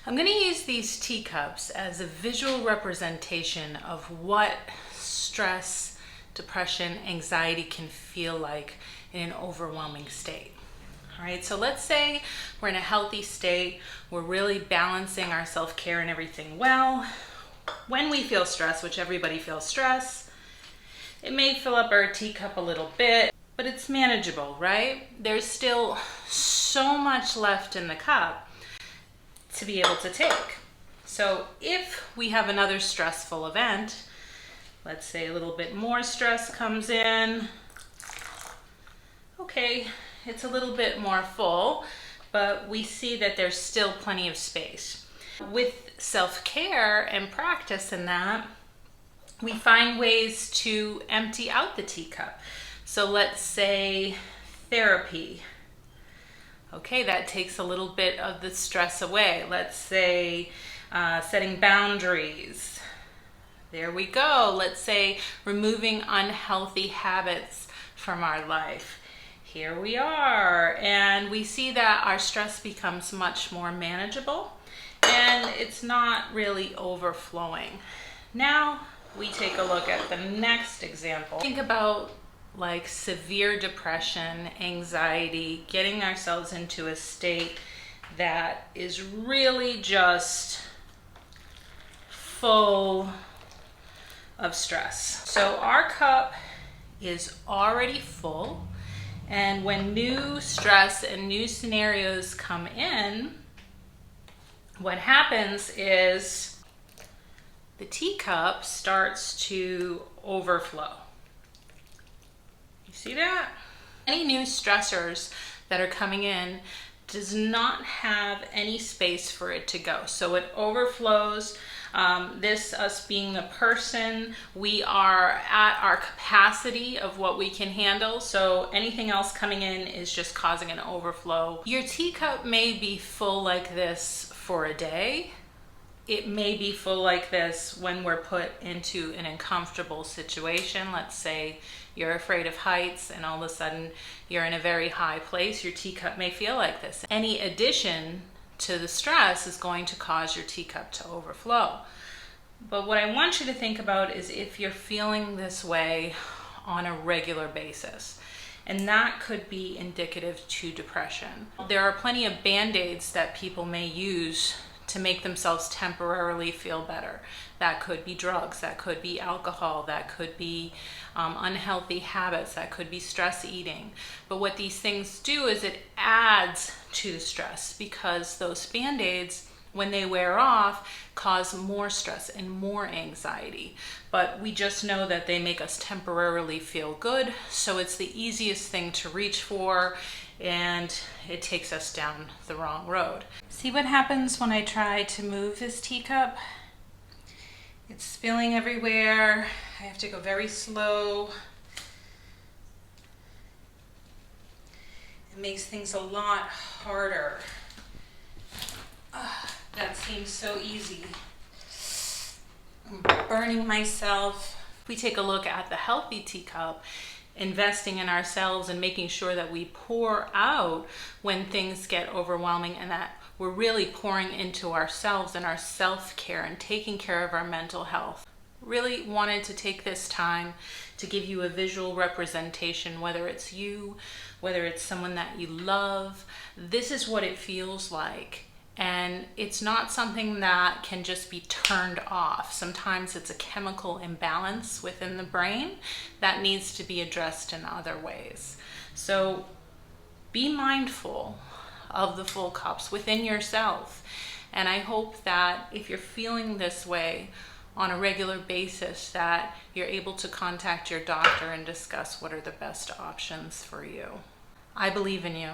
I'm going to use these teacups as a visual representation of what stress, depression, anxiety can feel like in an overwhelming state. All right, so let's say we're in a healthy state, we're really balancing our self-care and everything well. When we feel stress, which everybody feels stress, it may fill up our teacup a little bit, but it's manageable, right? There's still so much left in the cup to be able to take. So if we have another stressful event, let's say a little bit more stress comes in, okay, it's a little bit more full, but we see that there's still plenty of space. With self-care and practice in that, we find ways to empty out the teacup. So let's say therapy. Okay, that takes a little bit of the stress away. Let's say setting boundaries. There we go. Let's say removing unhealthy habits from our life. Here we are, and we see that our stress becomes much more manageable and it's not really overflowing. Now we take a look at the next example. Think about like severe depression, anxiety, getting ourselves into a state that is really just full of stress. So our cup is already full, and when new stress and new scenarios come in, what happens is the teacup starts to overflow. You see that? Any new stressors that are coming in does not have any space for it to go. So it overflows. Us being a person, we are at our capacity of what we can handle. So anything else coming in is just causing an overflow. Your teacup may be full like this for a day. It may be full like this when we're put into an uncomfortable situation. Let's say you're afraid of heights and all of a sudden you're in a very high place. Your teacup may feel like this. Any addition to the stress is going to cause your teacup to overflow. But what I want you to think about is if you're feeling this way on a regular basis, and that could be indicative to depression. There are plenty of band-aids that people may use to make themselves temporarily feel better. That could be drugs, that could be alcohol, that could be unhealthy habits, that could be stress eating. But what these things do is it adds to the stress, because those band-aids, when they wear off, cause more stress and more anxiety. But we just know that they make us temporarily feel good, so it's the easiest thing to reach for, and it takes us down the wrong road. See what happens when I try to move this teacup? It's spilling everywhere. I have to go very slow. It makes things a lot harder. That seems so easy. I'm burning myself. If we take a look at the healthy teacup, investing in ourselves and making sure that we pour out when things get overwhelming, and that we're really pouring into ourselves and our self-care and taking care of our mental health. Really wanted to take this time to give you a visual representation, whether it's you, whether it's someone that you love. This is what it feels like. And it's not something that can just be turned off. Sometimes it's a chemical imbalance within the brain that needs to be addressed in other ways. So be mindful of the full cups within yourself. And I hope that if you're feeling this way on a regular basis, that you're able to contact your doctor and discuss what are the best options for you. I believe in you.